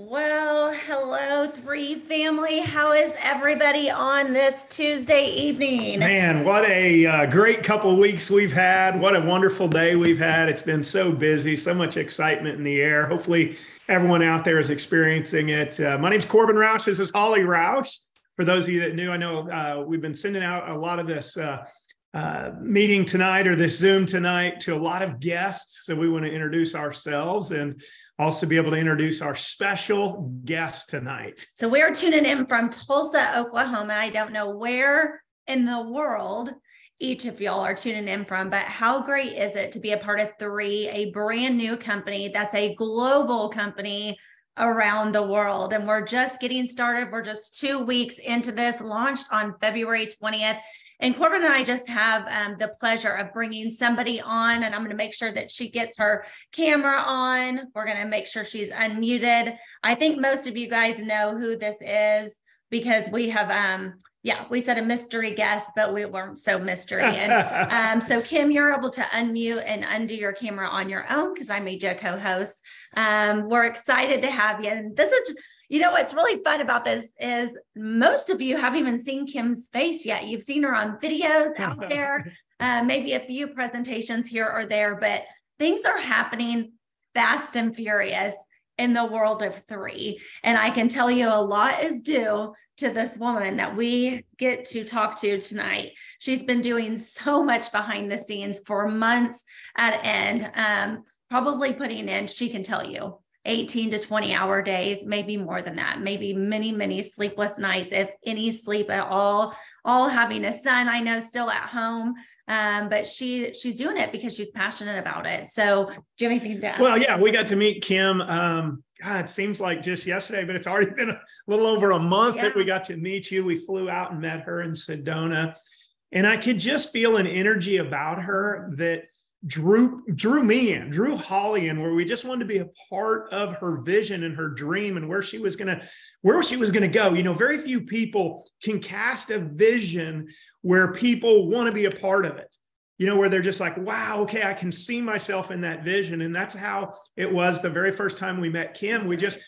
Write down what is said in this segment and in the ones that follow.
Well, hello, THREE family. How is everybody on this Tuesday evening? Man, what a great couple of weeks we've had. What a wonderful day we've had. It's been so busy, so much excitement in the air. Hopefully everyone out there is experiencing it. My name's Corbin Roush. This is Holly Roush. For those of you that knew, I know we've been sending out a lot of this meeting tonight or this Zoom tonight to a lot of guests. So we want to introduce ourselves and also be able to introduce our special guest tonight. So we're tuning in from Tulsa, Oklahoma. I don't know where in the world each of y'all are tuning in from, but how great is it to be a part of THREE, a brand new company that's a global company around the world. And we're just getting started. We're just 2 weeks into this, launched on February 20th. And Corbin and I just have the pleasure of bringing somebody on, and I'm going to make sure that she gets her camera on. We're going to make sure she's unmuted. I think most of you guys know who this is because we have, we said a mystery guest, but we weren't so mystery. And so Kim, you're able to unmute and undo your camera on your own because I made you a co-host. We're excited to have you. And this is, you know, what's really fun about this is most of you haven't even seen Kim's face yet. You've seen her on videos out there, maybe a few presentations here or there, but things are happening fast and furious in the world of THREE. And I can tell you a lot is due to this woman that we get to talk to tonight. She's been doing so much behind the scenes for months at end, probably putting in, she can tell you, 18 to 20 hour days, maybe more than that, maybe many, many sleepless nights, if any sleep at all having a son, I know, still at home. But she's doing it because she's passionate about it. So do you have anything to add? Well, yeah, we got to meet Kim. God, it seems like just yesterday, but it's already been a little over a month that we got to meet you. We flew out and met her in Sedona, and I could just feel an energy about her that drew me in, drew Holly in, where we just wanted to be a part of her vision and her dream and where she was gonna go. You know, very few people can cast a vision where people want to be a part of it. You know, where they're just like, wow, okay, I can see myself in that vision. And that's how it was the very first time we met Kim. We just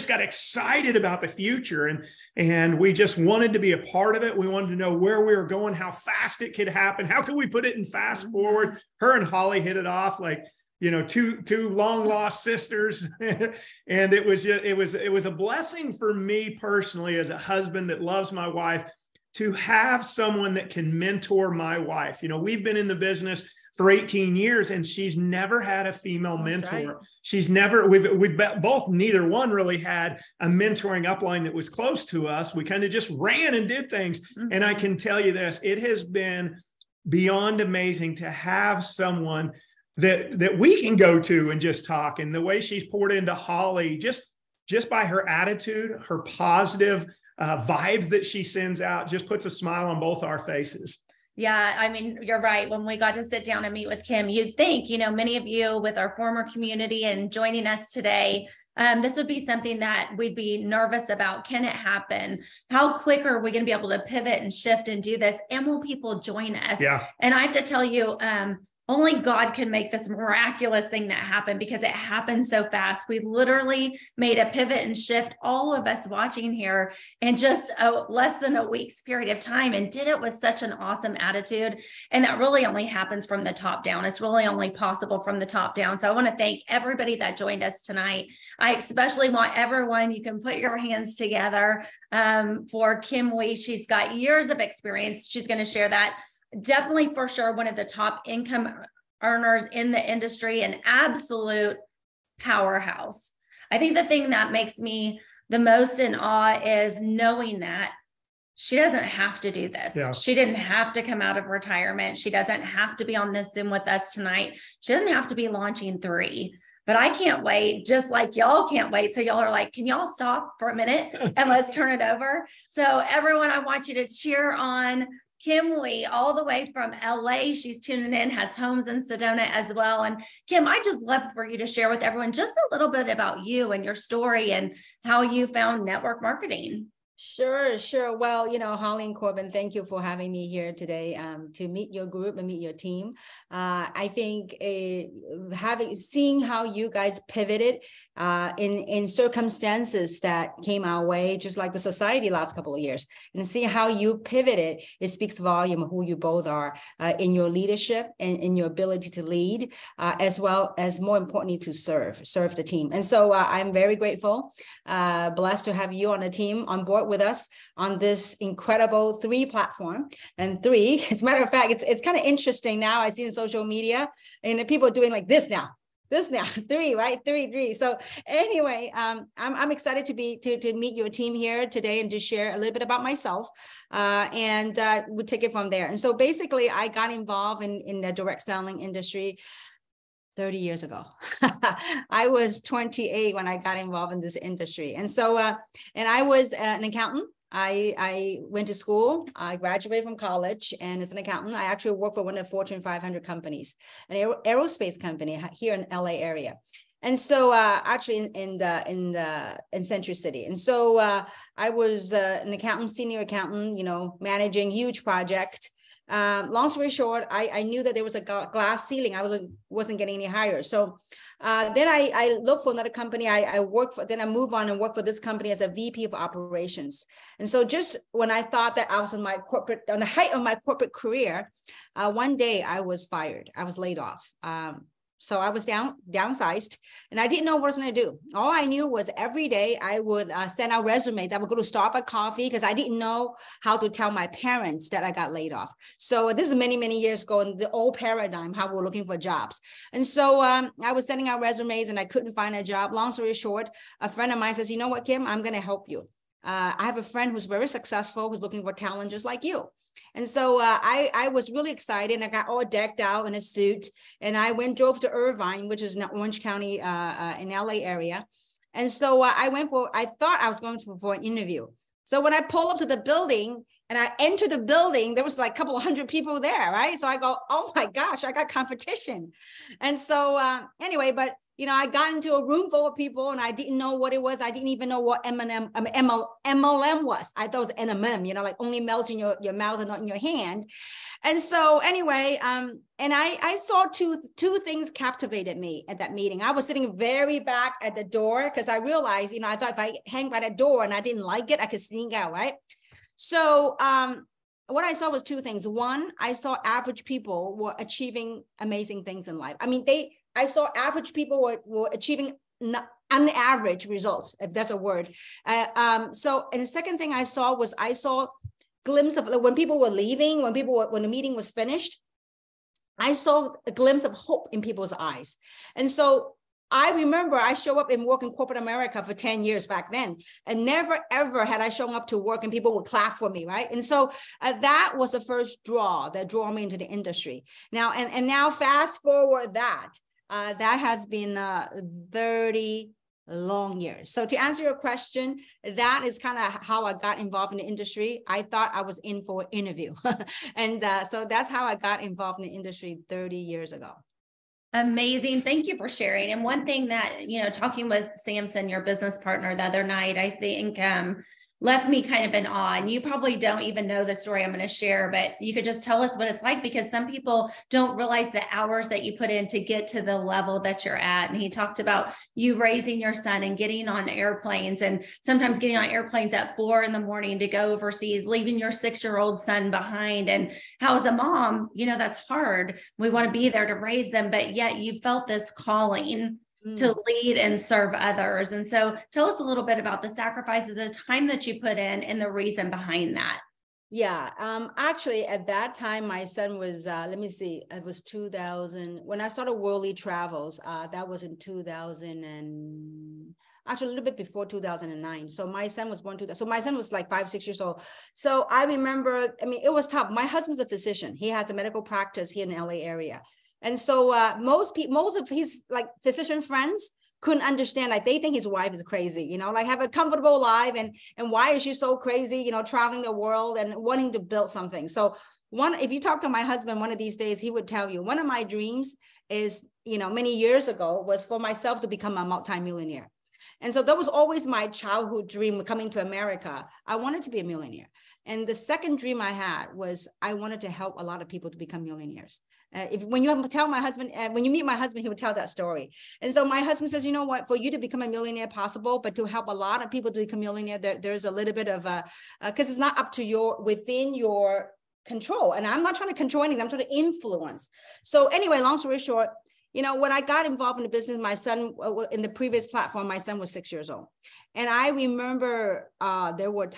got excited about the future and we just wanted to be a part of it. We wanted to know where we were going, how fast it could happen. How could we put it in fast forward? Her and Holly hit it off like, you know, two long lost sisters. And it was a blessing for me personally as a husband that loves my wife, to have someone that can mentor my wife. You know, we've been in the business for 18 years and she's never had a female mentor. Right. She's never, we've both, neither one really had a mentoring upline that was close to us. We kind of just ran and did things. Mm-hmm. And I can tell you this, it has been beyond amazing to have someone that we can go to and just talk. And the way she's poured into Holly, just by her attitude, her positive vibes that she sends out, just puts a smile on both our faces. Yeah, I mean, you're right. When we got to sit down and meet with Kim, you'd think, you know, many of you with our former community and joining us today, this would be something that we'd be nervous about. Can it happen? How quick are we going to be able to pivot and shift and do this? And will people join us? Yeah. And I have to tell you, only God can make this miraculous thing that happen because it happened so fast. We literally made a pivot and shift, all of us watching here, in just less than a week's period of time, and did it with such an awesome attitude. And that really only happens from the top down. It's really only possible from the top down. So I want to thank everybody that joined us tonight. I especially want everyone, you can put your hands together for Kim Wee. She's got years of experience. She's going to share that. Definitely for sure one of the top income earners in the industry, an absolute powerhouse. I think the thing that makes me the most in awe is knowing that she doesn't have to do this. Yeah. She didn't have to come out of retirement. She doesn't have to be on this Zoom with us tonight. She doesn't have to be launching THREE. But I can't wait, just like y'all can't wait. So y'all are like, can y'all stop for a minute and let's turn it over? So everyone, I want you to cheer on Kim Wee, all the way from LA. She's tuning in, has homes in Sedona as well. And Kim, I just love for you to share with everyone just a little bit about you and your story and how you found network marketing. Sure. Well, Holly and Corbin, thank you for having me here today to meet your group and meet your team. I think seeing how you guys pivoted in circumstances that came our way, just like the society last couple of years, and see how you pivoted, it speaks volume of who you both are in your leadership and in your ability to lead, as well as more importantly to serve the team. And so I'm very grateful, blessed to have you on the team on board with us on this incredible THREE platform. And THREE, as a matter of fact, it's kind of interesting now. I see in social media and people are doing like this now, THREE, right? Three. So anyway, I'm excited to meet your team here today and to share a little bit about myself, and we'll take it from there. And so basically, I got involved in the direct selling industry 30 years ago. I was 28 when I got involved in this industry. And so, and I was an accountant. I went to school, I graduated from college, and as an accountant, I actually worked for one of the Fortune 500 companies, an aerospace company here in LA area. And so actually in Century City. And so I was an accountant, senior accountant, managing huge project. Long story short, I knew that there was a glass ceiling. I wasn't getting any higher. So then I looked for another company. Then I moved on and worked for this company as a VP of operations. And so just when I thought that I was on the height of my corporate career, one day I was fired. I was laid off. So I was downsized, and I didn't know what I was going to do. All I knew was every day I would send out resumes. I would go to Starbucks coffee because I didn't know how to tell my parents that I got laid off. So this is many, many years ago in the old paradigm, how we're looking for jobs. And so I was sending out resumes and I couldn't find a job. Long story short, a friend of mine says, you know what, Kim, I'm going to help you. I have a friend who's very successful, who's looking for talent just like you. And so I was really excited, and I got all decked out in a suit, and I drove to Irvine, which is in Orange County in LA area. And so I thought I was going for an interview. So when I pull up to the building and I entered the building, there was like a couple of hundred people there, right? So I go, oh my gosh, I got competition. And so anyway, but I got into a room full of people and I didn't know what it was. I didn't even know what MLM was. I thought it was NMM, like only melts in your mouth and not in your hand. And so anyway, and I saw two things captivated me at that meeting. I was sitting very back at the door because I realized, I thought if I hang by that door and I didn't like it, I could sneak out, right? So what I saw was two things. One, I saw average people were achieving amazing things in life. I mean, I saw average people were achieving unaverage results, if that's a word. And the second thing I saw glimpse of when people were leaving, when the meeting was finished, I saw a glimpse of hope in people's eyes. And so I remember I show up and work in corporate America for 10 years back then, and never, ever had I shown up to work and people would clap for me, right? And so that was the first draw that drew me into the industry. Now, and now fast forward that has been 30 long years. So to answer your question, that is kind of how I got involved in the industry. I thought I was in for an interview. And so that's how I got involved in the industry 30 years ago. Amazing. Thank you for sharing. And one thing that, talking with Samson, your business partner, the other night, I think left me kind of in awe. And you probably don't even know the story I'm going to share, but you could just tell us what it's like, because some people don't realize the hours that you put in to get to the level that you're at. And he talked about you raising your son and getting on airplanes, and sometimes getting on airplanes at 4 a.m. to go overseas, leaving your 6-year-old son behind. And how, as a mom, that's hard. We want to be there to raise them, but yet you felt this calling to lead and serve others. And so tell us a little bit about the sacrifices, the time that you put in, and the reason behind that. Yeah. Actually, at that time, my son was, it was 2000. When I started Worldly Travels, that was in 2000 and actually a little bit before 2009. So my son was born 2000. So my son was like 5-6 years old. So I remember, it was tough. My husband's a physician. He has a medical practice here in the LA area. And so most of his physician friends couldn't understand. They think his wife is crazy, have a comfortable life. And why is she so crazy, traveling the world and wanting to build something. So if you talk to my husband one of these days, he would tell you, one of my dreams is, many years ago, was for myself to become a multimillionaire. And so that was always my childhood dream coming to America. I wanted to be a millionaire. And the second dream I had was I wanted to help a lot of people to become millionaires. When you tell my husband, when you meet my husband, he would tell that story. And so my husband says, you know what, for you to become a millionaire possible, but to help a lot of people to become millionaire, there's a little bit of because it's not up to within your control. And I'm not trying to control anything, I'm trying to influence. So anyway, long story short, you know, when I got involved in the business, my son, in the previous platform, my son was 6 years old. And I remember there were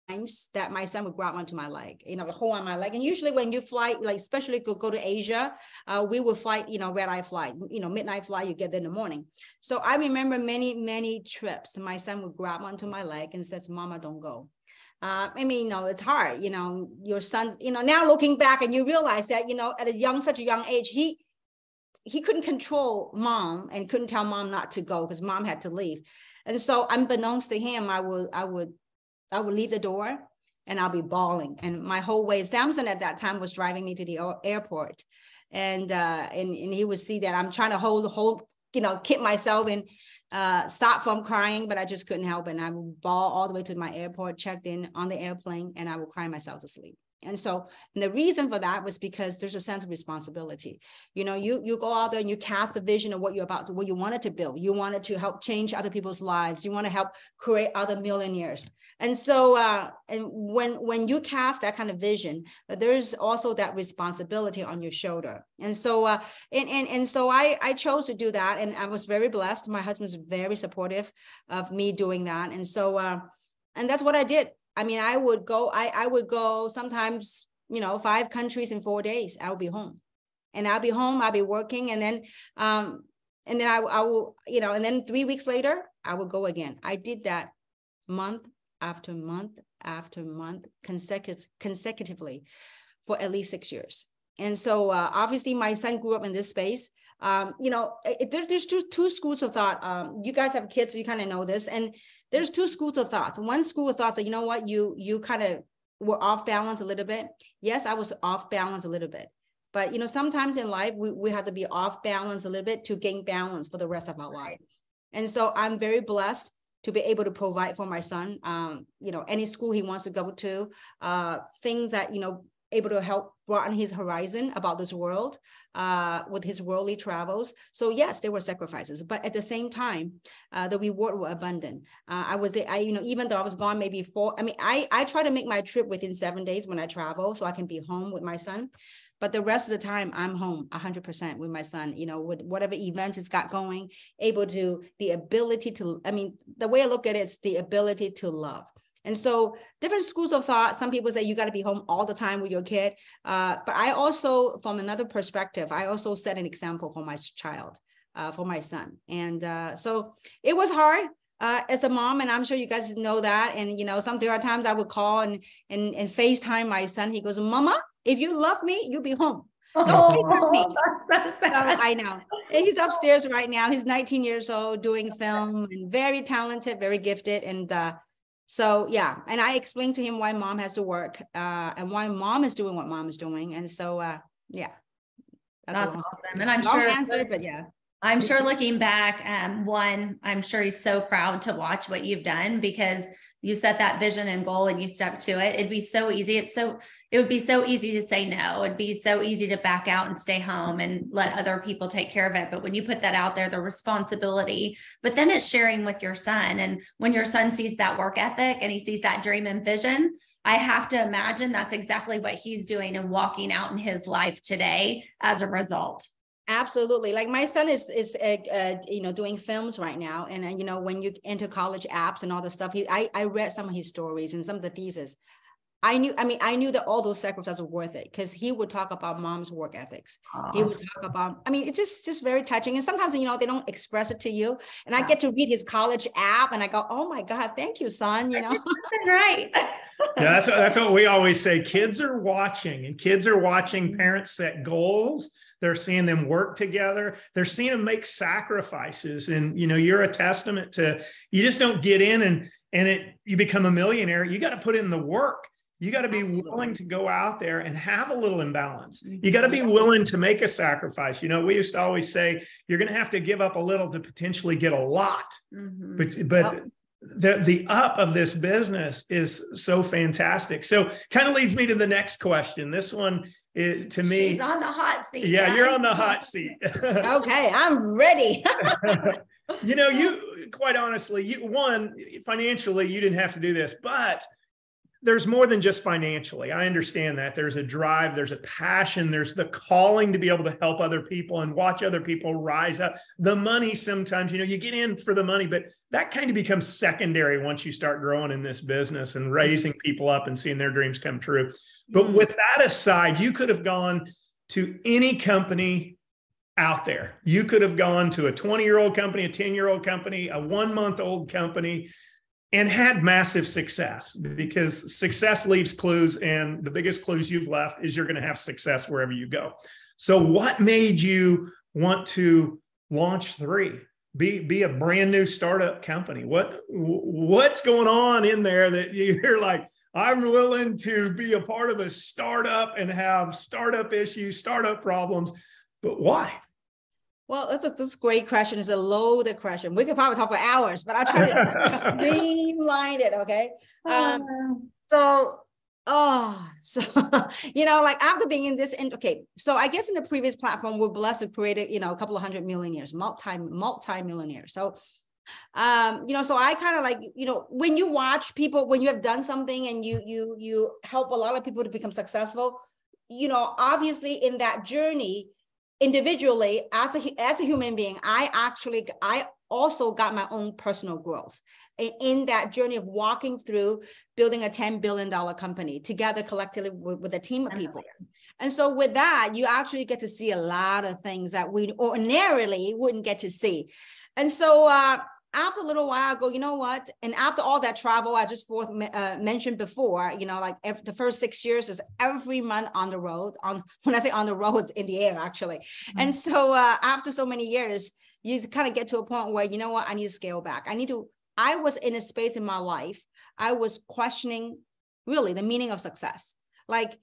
times that my son would grab onto my leg, you know, the hole on my leg. And usually when you fly, like especially go to Asia, we would fly, you know, red-eye flight, you know, midnight flight, you get there in the morning. So I remember many trips, my son would grab onto my leg and says, Mama, don't go. I mean, you know, it's hard, you know, your son, you know, now looking back and you realize that, you know, at such a young age, he couldn't control mom and couldn't tell mom not to go because mom had to leave. And so unbeknownst to him, I would leave the door and I'll be bawling. And my whole way, Samson at that time was driving me to the airport. And he would see that I'm trying to hold, you know, keep myself and stop from crying, but I just couldn't help it. And I would bawl all the way to my airport, checked in on the airplane, and I would cry myself to sleep. And so, and the reason for that was because there's a sense of responsibility. You know, you go out there and you cast a vision of what you wanted to build. You wanted to help change other people's lives. You want to help create other millionaires. And so, and when you cast that kind of vision, there's also that responsibility on your shoulder. And so, so I chose to do that, and I was very blessed. My husband's very supportive of me doing that, and so, and that's what I did. I mean, I would go sometimes, you know, 5 countries in 4 days. I would be home, and I'll be home. I'll be working, and then I will, you know, and then 3 weeks later, I would go again. I did that month after month after month consecutively for at least 6 years. And so obviously, my son grew up in this space. You know, there's two schools of thought. You guys have kids, so you kind of know this, and there's 2 schools of thoughts. One school of thoughts that, you know what, you kind of were off balance a little bit. Yes, I was off balance a little bit. But, you know, sometimes in life, we have to be off balance a little bit to gain balance for the rest of our life. And so I'm very blessed to be able to provide for my son, you know, any school he wants to go to, things that, you know, able to help broaden his horizon about this world with his worldly travels. So yes, there were sacrifices, but at the same time, the reward were abundant. You know, even though I was gone maybe 4, I mean, I try to make my trip within 7 days when I travel so I can be home with my son. But the rest of the time, I'm home 100% with my son, you know, with whatever events it's got going, the ability to, I mean, the way I look at it is the ability to love. And so different schools of thought, some people say you got to be home all the time with your kid. But I also, from another perspective, I also set an example for my child, for my son. And so it was hard as a mom, and I'm sure you guys know that. And, you know, there are times I would call and FaceTime my son. He goes, Mama, if you love me, you'll be home. Oh, that's so I know. And he's upstairs right now. He's 19 years old doing film and very talented, very gifted. And so, yeah. And I explained to him why mom has to work and why mom is doing what mom is doing. And so, yeah. That's awesome. And I'm sure, answer, but yeah. I'm sure looking back, I'm sure he's so proud to watch what you've done because you set that vision and goal and you stuck to it. It'd be so easy. It would be so easy to say no. It'd be so easy to back out and stay home and let other people take care of it. But when you put that out there, the responsibility, but then it's sharing with your son. And when your son sees that work ethic and he sees that dream and vision, I have to imagine that's exactly what he's doing and walking out in his life today as a result. Absolutely. Like my son is you know, doing films right now. And, you know, when you enter college apps and all the stuff, I read some of his stories and some of the thesis. I knew that all those sacrifices were worth it because he would talk about mom's work ethics. Awesome. He would talk about, I mean, it's just very touching. And sometimes, you know, they don't express it to you. And I get to read his college app and I go, oh my God, thank you, son. You know, right. Yeah, that's what we always say. Kids are watching, and kids are watching parents set goals. They're seeing them work together. They're seeing them make sacrifices. And, you know, you're a testament to, you just don't get in and you become a millionaire. You got to put in the work. You got to be willing to go out there and have a little imbalance. You got to be willing to make a sacrifice. You know, we used to always say, you're going to have to give up a little to potentially get a lot. But the up of this business is so fantastic. So kind of leads me to the next question. This one is, to me, she's on the hot seat. Yeah, guys. You're on the hot seat. Okay, I'm ready. You know, you quite honestly, financially, you didn't have to do this, but there's more than just financially. I understand that. There's a drive, there's a passion, there's the calling to be able to help other people and watch other people rise up. The money sometimes, you know, you get in for the money, but that kind of becomes secondary once you start growing in this business and raising people up and seeing their dreams come true. But with that aside, you could have gone to any company out there. You could have gone to a 20-year-old company, a 10-year-old company, a 1-month-old company, and had massive success, because success leaves clues, and the biggest clues you've left is you're going to have success wherever you go. So what made you want to launch THREE? Be a brand new startup company? What's going on in there that you're like, I'm willing to be a part of a startup and have startup issues, startup problems, but why? Well, that's a great question. It's a loaded question. We could probably talk for hours, but I'll try to streamline it. Okay. So, you know, like after being in this, okay. So I guess in the previous platform, we're blessed to create, you know, a couple of hundred millionaires, multi-millionaires. So, you know, so I kind of like, you know, when you watch people, when you have done something and you help a lot of people to become successful, you know, obviously in that journey, individually, as a human being, I also got my own personal growth in that journey of walking through building a $10 billion company together collectively with a team of people. And so with that, you actually get to see a lot of things that we ordinarily wouldn't get to see. And so after a little while, I go, you know what? And after all that travel, I just mentioned before, you know, like the first 6 years is every month on the road. When I say on the road, it's in the air, actually. And so after so many years, you kind of get to a point where, you know what, I need to scale back. I was in a space in my life, I was questioning really the meaning of success. Like,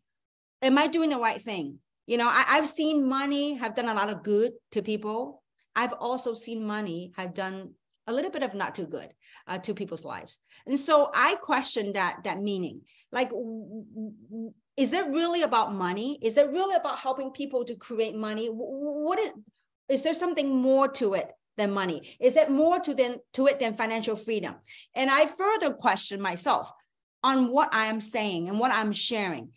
am I doing the right thing? You know, I've seen money have done a lot of good to people. I've also seen money have done a little bit of not too good to people's lives. And so I questioned that meaning. Like, is it really about money? Is it really about helping people to create money? Is there something more to it than money? Is it more to it than financial freedom? And I further questioned myself on what I am saying and what I'm sharing.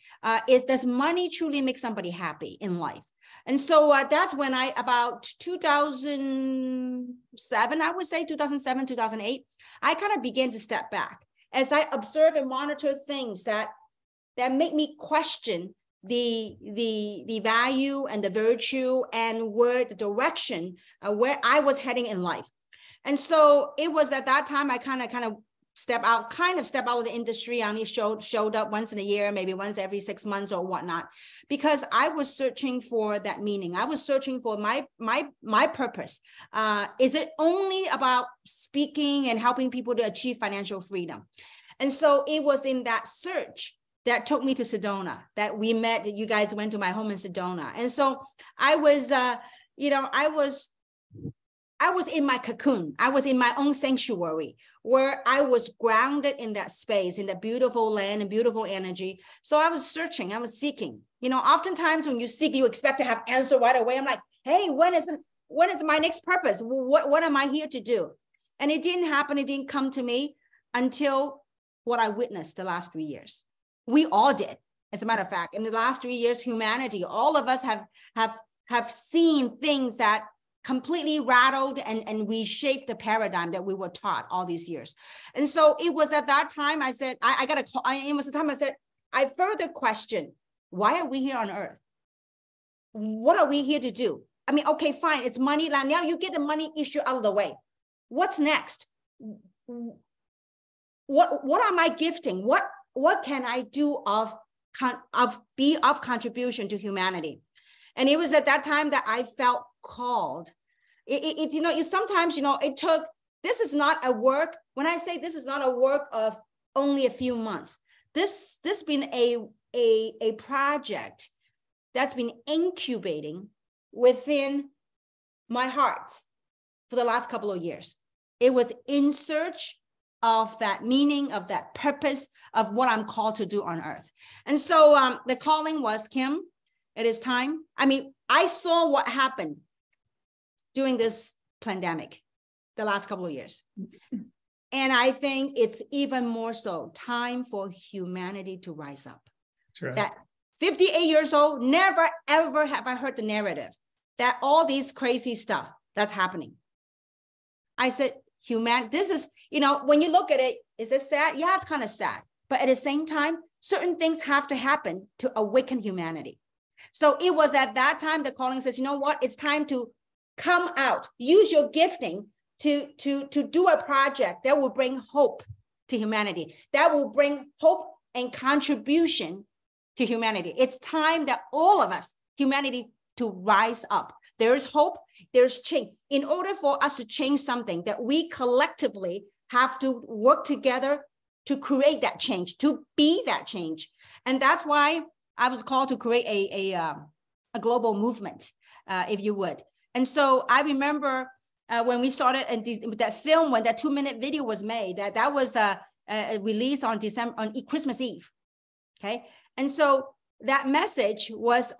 Does money truly make somebody happy in life? And so that's when about 2007, I would say 2007, 2008, I kind of began to step back as I observe and monitor things that make me question the value and the virtue and where the direction where I was heading in life. And so it was at that time I kind of step out of the industry. I only showed up once in a year, maybe once every 6 months or whatnot, because I was searching for that meaning. I was searching for my purpose. Is it only about speaking and helping people to achieve financial freedom? And so it was in that search that took me to Sedona, that we met, that you guys went to my home in Sedona. And so I was, I was in my cocoon. I was in my own sanctuary where I was grounded in that space, in that beautiful land and beautiful energy. So I was searching, I was seeking. You know, oftentimes when you seek, you expect to have answer right away. I'm like, hey, when is my next purpose? What am I here to do? And it didn't happen. It didn't come to me until what I witnessed the last 3 years. We all did. As a matter of fact, in the last 3 years, humanity, all of us have seen things that completely rattled and reshaped the paradigm that we were taught all these years. And so it was at that time I said, it was the time I said, I further questioned, why are we here on earth? What are we here to do? I mean, okay, fine, it's money. Now you get the money issue out of the way. What's next? What am I gifting? What can I do of contribution to humanity? And it was at that time that I felt called. Sometimes, it took, this is not a work. When I say this is not a work of only a few months, this been a project that's been incubating within my heart for the last couple of years. It was in search of that meaning, of that purpose, of what I'm called to do on earth. And so the calling was, Kim, it is time. I mean, I saw what happened during this pandemic the last couple of years. And I think it's even more so time for humanity to rise up. That's right. That 58 years old, never, ever have I heard the narrative that all these crazy stuff that's happening. I said, this is, you know, when you look at it, is it sad? Yeah, it's kind of sad. But at the same time, certain things have to happen to awaken humanity. So it was at that time the calling says, you know what? It's time to come out, use your gifting to do a project that will bring hope to humanity, that will bring hope and contribution to humanity. It's time that all of us, humanity, to rise up. There's hope, there's change. In order for us to change something, that we collectively have to work together to create that change, to be that change. And that's why I was called to create a global movement, if you would. And so I remember when we started, and that film, when that 2-minute video was made, that was released on Christmas Eve. Okay, and so that message was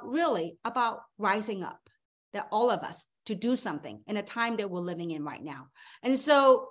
really about rising up, that all of us to do something in a time that we're living in right now. And so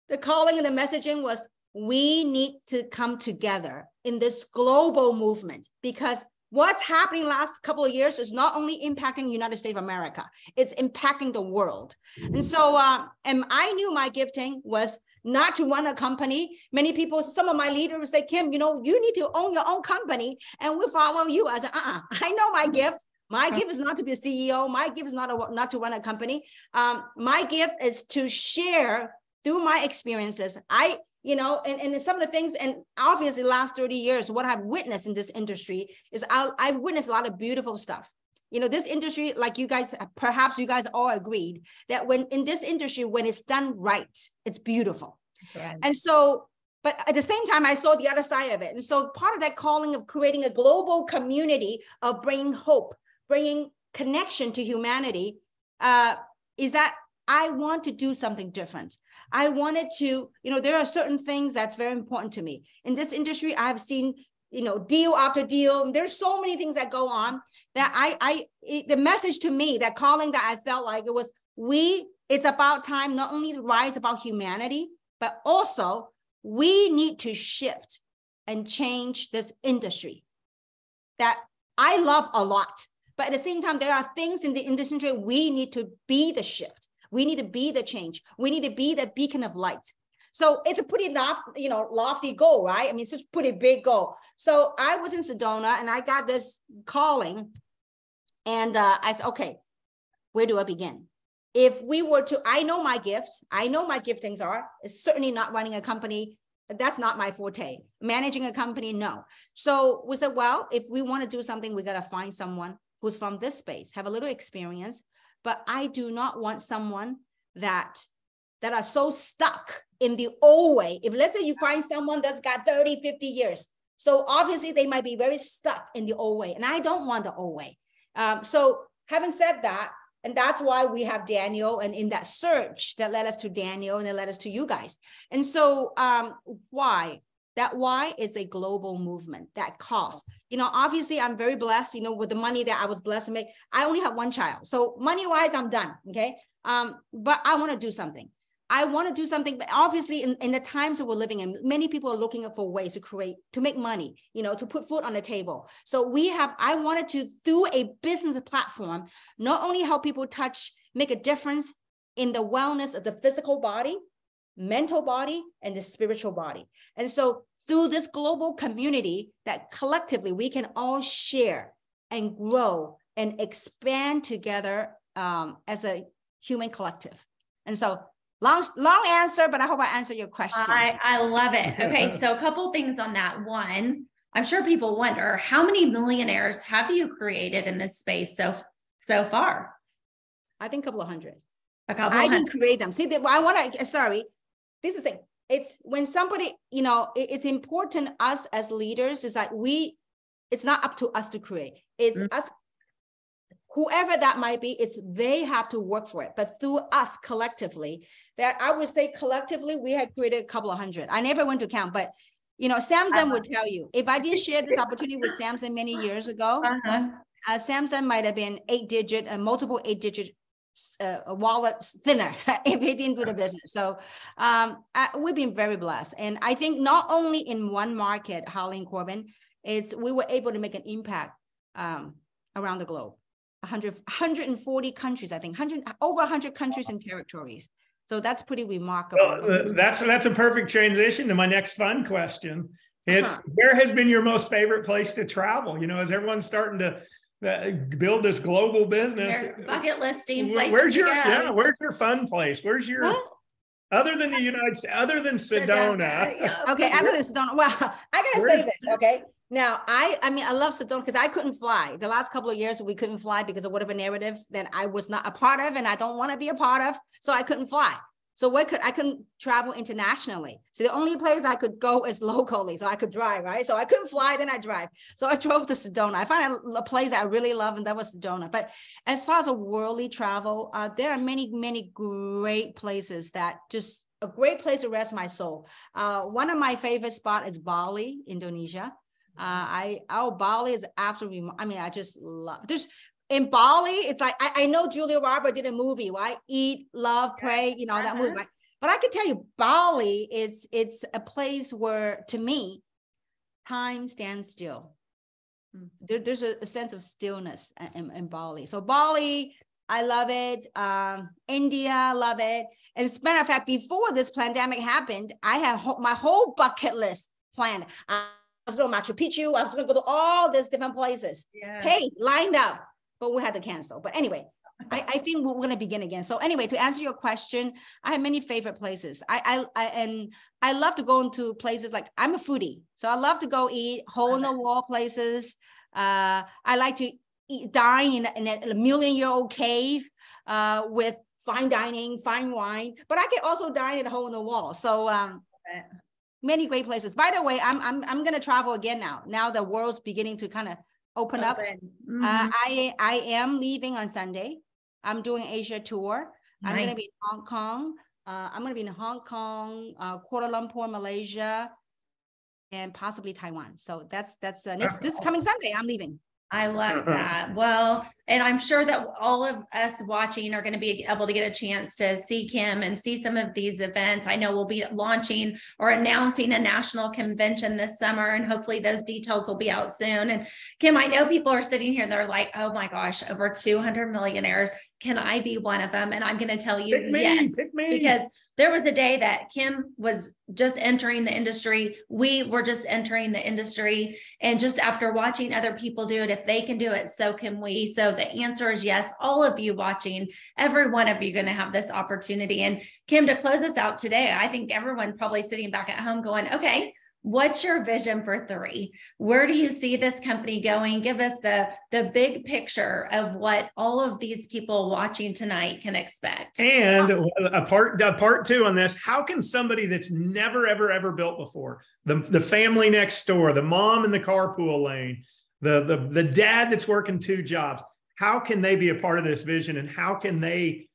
the calling and the messaging was, we need to come together in this global movement, because what's happening last couple of years is not only impacting the United States of America, it's impacting the world. And so, and I knew my gifting was not to run a company. Many people, some of my leaders say, Kim, you know, you need to own your own company and we'll follow you. I said, I know my gift. My gift is not to be a CEO. My gift is not to run a company. My gift is to share through my experiences. And some of the things, and obviously the last 30 years, what I've witnessed in this industry is I've witnessed a lot of beautiful stuff. You know, this industry, like you guys, perhaps you guys all agreed that when in this industry, when it's done right, it's beautiful. Right. And so, but at the same time, I saw the other side of it. And so part of that calling of creating a global community of bringing hope, bringing connection to humanity, is that I want to do something different. I wanted to, you know, there are certain things that's very important to me. In this industry, I've seen, you know, deal after deal. There's so many things that go on that the message to me, that calling that I felt like it was, it's about time not only to rise about humanity, but also we need to shift and change this industry that I love a lot. But at the same time, there are things in the industry we need to be the shift. We need to be the change. We need to be the beacon of light. So it's a pretty lofty goal, right? I mean, it's a pretty big goal. So I was in Sedona and I got this calling, and I said, okay, where do I begin? If we were to, I know my gifts. I know my giftings are. It's certainly not running a company. That's not my forte. Managing a company, no. So we said, well, if we want to do something, we got to find someone who's from this space, have a little experience. But I do not want someone that are so stuck in the old way. If let's say you find someone that's got 30, 50 years, so obviously they might be very stuck in the old way. And I don't want the old way. So having said that, and that's why we have Daniel, and in that search that led us to Daniel and it led us to you guys. And so why? That why is a global movement, that cause. You know, obviously I'm very blessed, you know, with the money that I was blessed to make. I only have one child. So money-wise, I'm done, okay? But I want to do something. I want to do something, but obviously in the times that we're living in, many people are looking for ways to make money, you know, to put food on the table. So I wanted to, through a business platform, not only help people make a difference in the wellness of the physical body, mental body, and the spiritual body. And so through this global community that collectively we can all share and grow and expand together as a human collective. And so long answer, but I hope I answered your question. I love it. Okay, so a couple things on that. One, I'm sure people wonder, how many millionaires have you created in this space so far? I think a couple of hundred. A couple. I didn't create them. See, this is the thing. it's when somebody, you know, it's important us as leaders is like it's not up to us to create. It's us, whoever that might be, it's they have to work for it. But through us collectively, that I would say collectively, we had created a couple of hundred. I never went to count, but you know, Samson would tell you, if I didn't share this opportunity with Samson many years ago, Samson might have been multiple 8-digit wallet thinner if he didn't do the business. So we've been very blessed. And I think not only in one market, Holly and Corbin, we were able to make an impact around the globe. 140 countries, I think, over 100 countries and territories. So that's pretty remarkable. Well, that's a perfect transition to my next fun question. It's where has been your most favorite place to travel? You know, as everyone's starting to build this global business, bucket listing. Where's your fun place? Where's your other than the United States, other than Sedona? Okay, other than Sedona. Well, I gotta say this. Okay. Now, I mean, I love Sedona because I couldn't fly. The last couple of years, we couldn't fly because of whatever narrative that I was not a part of and I don't want to be a part of. So I couldn't fly. So I couldn't travel internationally. So the only place I could go is locally. So I could drive, right? So I couldn't fly, then I drive. So I drove to Sedona. I found a place I really love, and that was Sedona. But as far as a worldly travel, there are many, many great places that just a great place to rest my soul. One of my favorite spots is Bali, Indonesia. Bali is absolutely, I mean, I just love, in Bali, it's like, I know Julia Roberts did a movie, right? Eat, Love, Pray, you know, that movie, right? But I could tell you, Bali it's a place where, to me, time stands still. There's a sense of stillness in Bali. So Bali, I love it. India, love it. And as a matter of fact, before this pandemic happened, I had my whole bucket list planned. I was going to Machu Picchu. I was going to go to all these different places. Hey, lined up, but we had to cancel. But anyway, I think we're going to begin again. So anyway, to answer your question, I have many favorite places. I love to go into places like, I'm a foodie, so I love to go eat hole in the wall places. I like to dine in a million-year-old cave with fine dining, fine wine, but I can also dine in a hole in the wall. So many great places. By the way, I'm going to travel again now. Now the world's beginning to kind of open up. I am leaving on Sunday. I'm doing Asia tour. Nice. I'm going to be in Hong Kong. I'm going to be in Hong Kong, Kuala Lumpur, Malaysia, and possibly Taiwan. So that's this coming Sunday. I'm leaving. I love that. Well, and I'm sure that all of us watching are going to be able to get a chance to see Kim and see some of these events. I know we'll be launching or announcing a national convention this summer, and hopefully those details will be out soon. And Kim, I know people are sitting here and they're like, oh my gosh, over 200 millionaires. Can I be one of them? And I'm going to tell you, yes, because there was a day that Kim was just entering the industry. We were just entering the industry. And just after watching other people do it, if they can do it, so can we. So the answer is yes. All of you watching, every one of you going to have this opportunity. And Kim, to close us out today, I think everyone probably sitting back at home going, okay, what's your vision for THREE? Where do you see this company going? Give us the big picture of what all of these people watching tonight can expect. And a part two on this, how can somebody that's never, ever built before, the family next door, the mom in the carpool lane, the dad that's working 2 jobs, how can they be a part of this vision, and how can they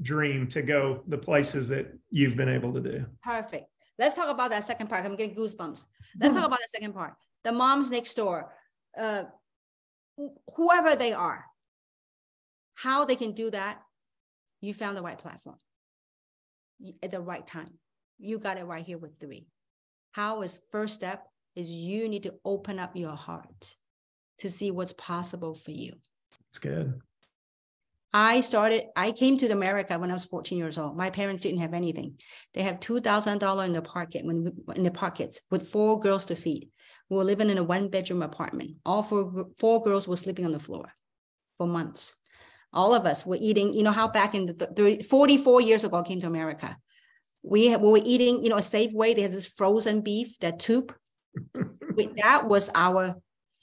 dream to go the places that you've been able to do? Perfect. Let's talk about that second part. I'm getting goosebumps. Let's talk about the second part. The moms next door, whoever they are, how they can do that. You found the right platform at the right time. You got it right here with THREE. How is first step is you need to open up your heart to see what's possible for you. That's good. I came to America when I was 14 years old. My parents didn't have anything. They have $2,000 in the pockets with 4 girls to feed. We were living in a 1-bedroom apartment. All four girls were sleeping on the floor for months. All of us were eating, you know how back in the 44 years ago I came to America. We were eating, you know, a Safeway. They had this frozen beef, that tube. That was our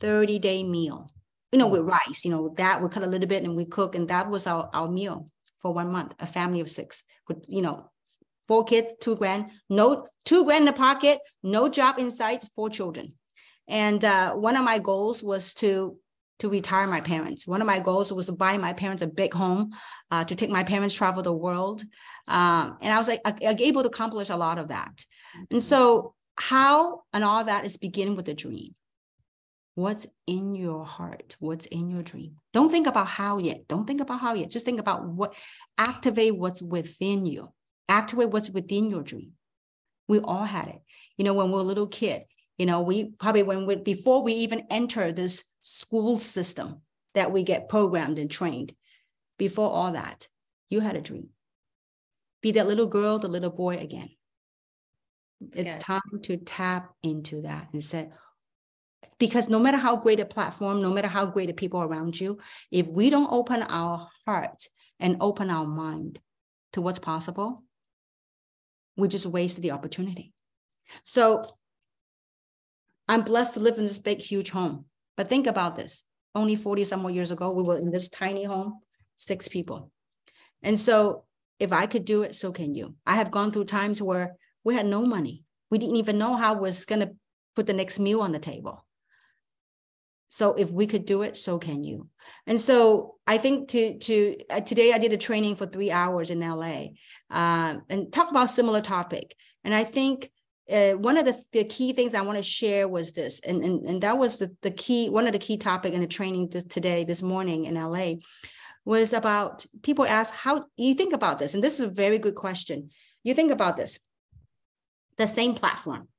30-day meal. You know, with rice, you know, that we cut a little bit and we cook. And that was our meal for 1 month, a family of 6 with, you know, 4 kids, $2,000, no $2,000 in the pocket, no job in sight, 4 children. And one of my goals was to retire my parents. One of my goals was to buy my parents a big home, to take my parents travel the world. And I was like, able to accomplish a lot of that. And so how and all that is beginning with a dream. What's in your heart? What's in your dream? Don't think about how yet. Don't think about how yet. Just think about activate what's within you. Activate what's within your dream. We all had it. You know, when we were a little kid, you know, we probably before we even enter this school system that we get programmed and trained, before all that, you had a dream. Be that little girl, the little boy again. It's time to tap into that and say, because no matter how great a platform, no matter how great the people around you, if we don't open our heart and open our mind to what's possible, we just wasted the opportunity. So I'm blessed to live in this big, huge home. But think about this. Only 40 some more years ago, we were in this tiny home, 6 people. And so if I could do it, so can you. I have gone through times where we had no money. We didn't even know how we was going to put the next meal on the table. So if we could do it, so can you. And so I think today I did a training for 3 hours in LA and talk about a similar topic. And I think one of the key things I want to share was this, and that was the key, one of the key topic in the training this morning in LA was about, people ask, how you think about this? And this is a very good question. You think about this, the same platform.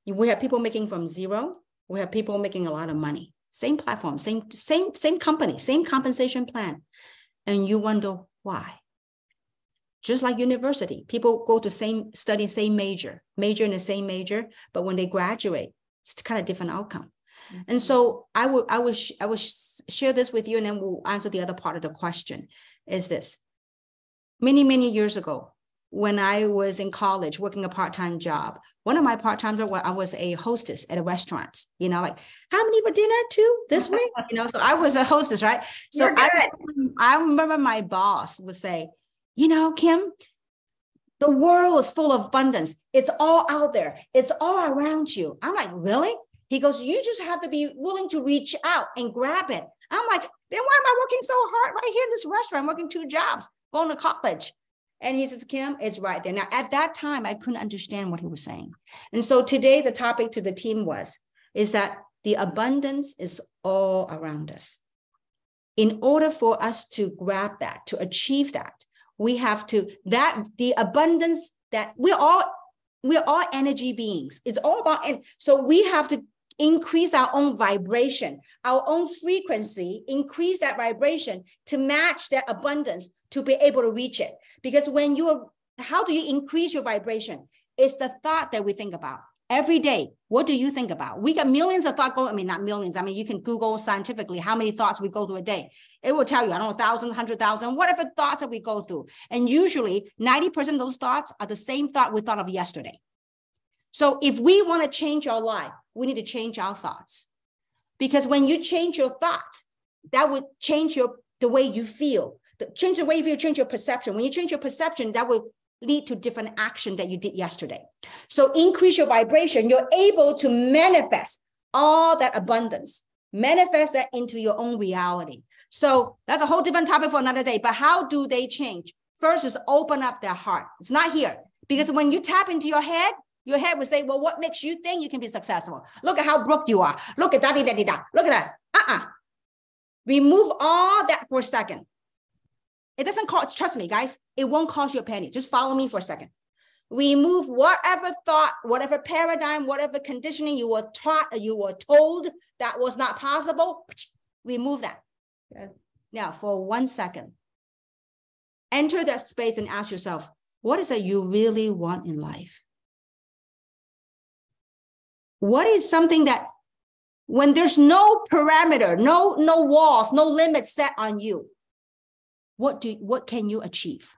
We have people making from zero. We have people making a lot of money. Same platform, same company, same compensation plan. And you wonder why. Just like university, people go to study same major in the same major, but when they graduate, it's kind of different outcome. Mm-hmm. And so I would share this with you, and then we'll answer the other part of the question. Is this: many years ago, when I was in college working a part-time job, one of my part-time jobs where I was a hostess at a restaurant, you know, like, how many for dinner too this week? You know, so I was a hostess, right? So I remember my boss would say, you know, Kim, the world is full of abundance. It's all out there. It's all around you. I'm like, really? He goes, you just have to be willing to reach out and grab it. I'm like, then why am I working so hard right here in this restaurant? I'm working 2 jobs, going to college. And he says, Kim, it's right there. Now, at that time, I couldn't understand what he was saying. And so today, the topic to the team is that the abundance is all around us. In order for us to grab that, to achieve that, we have to, the abundance that we're all energy beings. It's all about, and so we have to increase our own vibration, our own frequency, increase that vibration to match that abundance to be able to reach it. Because how do you increase your vibration? It's the thought that we think about every day. What do you think about? We got millions of thoughts going. I mean, not millions. I mean, you can Google scientifically how many thoughts we go through a day. It will tell you, I don't know, 1,000, 100,000, whatever thoughts that we go through. And usually 90% of those thoughts are the same thought we thought of yesterday. So if we want to change our life, we need to change our thoughts. Because when you change your thought, that would change the way you feel. Change the way you feel, change your perception. When you change your perception, that will lead to different action that you did yesterday. So increase your vibration. You're able to manifest all that abundance, manifest that into your own reality. So that's a whole different topic for another day. But how do they change? First is open up their heart. It's not here. Because when you tap into your head will say, well, what makes you think you can be successful? Look at how broke you are. Look at that. Look at that. Remove all that for a second. It doesn't cost, trust me, guys, it won't cost you a penny. Just follow me for a second. Remove whatever thought, whatever paradigm, whatever conditioning you were taught or you were told that was not possible. Remove that. Okay. Now, for 1 second, enter that space and ask yourself, what is it you really want in life? What is something that when there's no parameter, no walls, no limits set on you, what can you achieve?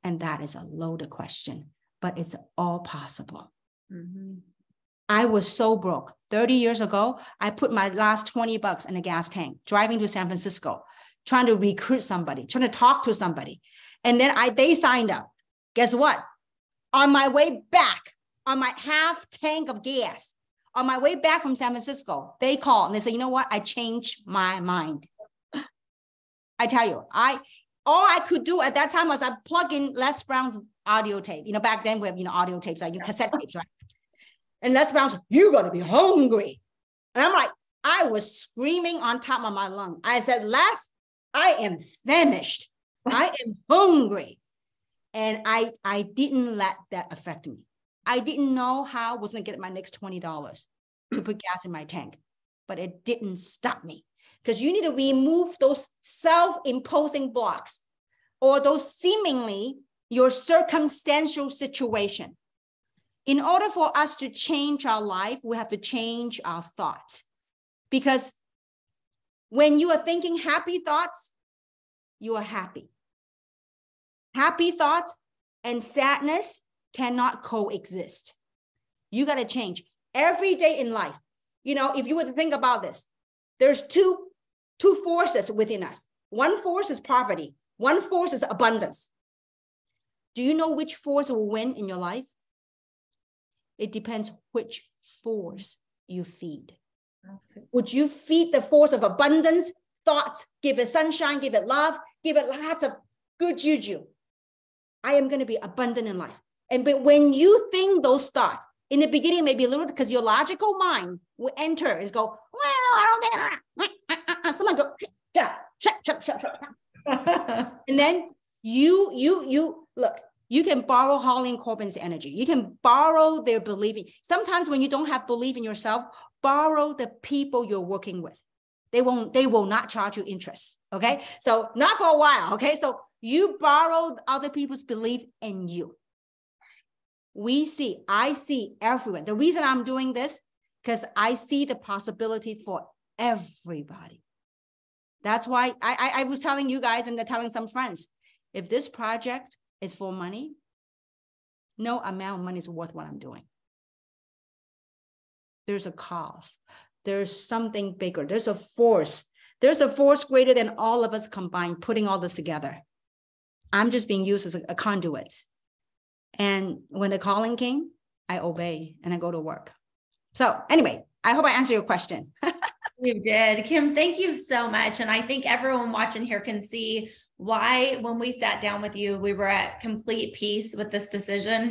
And that is a loaded question, but it's all possible. Mm-hmm. I was so broke. 30 years ago, I put my last $20 in a gas tank, driving to San Francisco, trying to recruit somebody, trying to talk to somebody. And then they signed up. Guess what? On my way back, on my half tank of gas, on my way back from San Francisco, they called and they said, you know what? I changed my mind. I tell you, all I could do at that time was I plug in Les Brown's audio tape. You know, back then we have, audio tapes, like cassette tapes, right? And Les Brown's, you're going to be hungry. And I'm like, I was screaming on top of my lung. I said, Les, I am famished. I am hungry. And I didn't let that affect me. I didn't know how I was going to get my next $20 to put gas in my tank, but it didn't stop me. Because you need to remove those self-imposing blocks or those seemingly your circumstantial situation. In order for us to change our life, we have to change our thoughts. Because when you are thinking happy thoughts, you are happy. Happy thoughts and sadness cannot coexist. You got to change every day in life. If you were to think about this, there's two forces within us. One force is poverty. One force is abundance. Do you know which force will win in your life? It depends which force you feed. Would you feed the force of abundance, thoughts, give it sunshine, give it love, give it lots of good juju? I am going to be abundant in life. But when you think those thoughts, in the beginning, maybe a little, because your logical mind will enter and go, well, I don't think. Someone go, shut. And then you look, you can borrow Holly and Corbin's energy. You can borrow their belief. Sometimes when you don't have belief in yourself, borrow the people you're working with. They will not charge you interest. Okay. So not for a while. Okay. So you borrow other people's belief in you. I see everyone. The reason I'm doing this, because I see the possibility for everybody. That's why I was telling you guys and telling some friends, if this project is for money, no amount of money is worth what I'm doing. There's a cause. There's something bigger. There's a force. There's a force greater than all of us combined, putting all this together. I'm just being used as a conduit. And when the calling came, I obey and I go to work. So anyway, I hope I answered your question. You did. Kim, thank you so much. And I think everyone watching here can see why, when we sat down with you, we were at complete peace with this decision.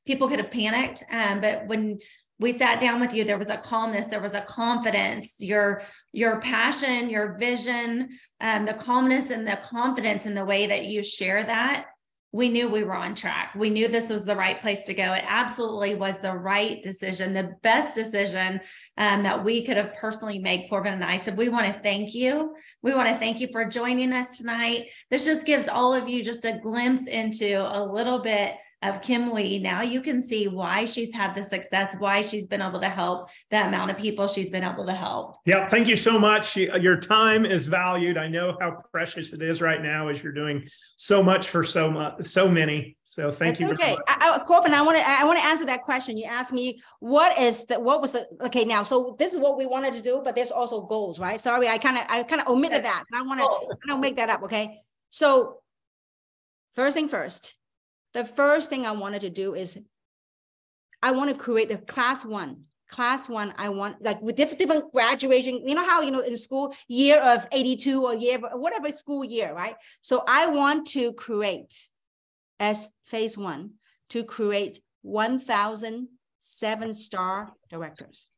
People could have panicked, but when we sat down with you, there was a calmness, there was a confidence, your passion, your vision, the calmness and the confidence in the way that you share that. We knew we were on track. We knew this was the right place to go. It absolutely was the right decision, the best decision that we could have personally made, Corbin and I. So we want to thank you. We want to thank you for joining us tonight. This just gives all of you just a glimpse into a little bit of Kim Lee. Now you can see why she's had the success, why she's been able to help the amount of people she's been able to help. Yeah, thank you so much. Your time is valued. I know how precious it is right now as you're doing so much for so many. So thank you. Okay, Corbin, I want to answer that question. You asked me okay, now, so this is what we wanted to do, but there's also goals, right? Sorry, I kind of omitted that. I want to make that up. Okay, so first thing first. The first thing I wanted to do is I want to create the class one. I want, like, with different graduation, you know how, in school, year of 82 or year, whatever school year, right? So I want to create, as phase one, to create 1,000 7-star directors.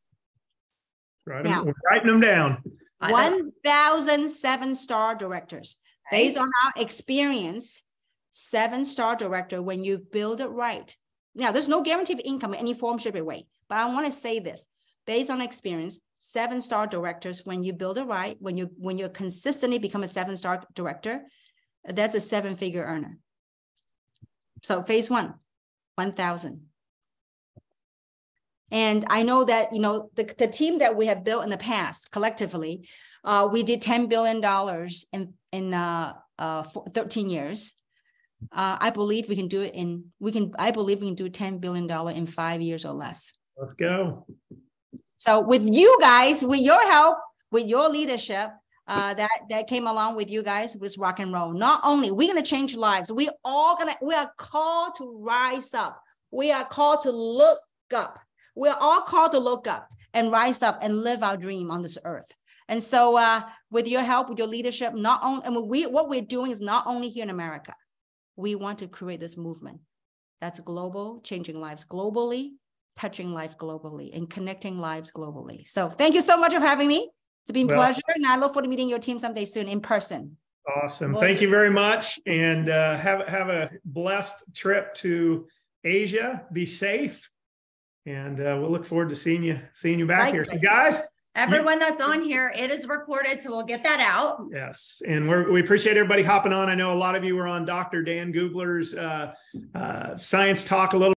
We're writing them down. 1,000 7-star directors. Based on our experience, 7-star director, when you build it right. Now, there's no guarantee of income in any form, shape, or way. But I want to say this, based on experience, 7-star directors, when you build it right, when you consistently become a 7-star director, that's a 7-figure earner. So phase one, 1,000. And I know that, the team that we have built in the past, collectively, we did $10 billion in 13 years. I believe we can do it I believe we can do $10 billion in 5 years or less. Let's go. So with you guys, with your help, with your leadership, that came along with you guys with rock and roll. Not only we're going to change lives, we are called to rise up. We are called to look up. We are all called to look up and rise up and live our dream on this earth. And so with your help, with your leadership, not only, what we're doing is not only here in America. We want to create this movement that's global, changing lives globally, touching life globally, and connecting lives globally. So thank you so much for having me. It's been a pleasure, and I look forward to meeting your team someday soon in person. Awesome. Thank you very much, and have a blessed trip to Asia. Be safe, and we'll look forward to seeing you back here. So guys, everyone that's on here, it is recorded, so we'll get that out. Yes, and we appreciate everybody hopping on. I know a lot of you were on Dr. Dan Googler's Science Talk a little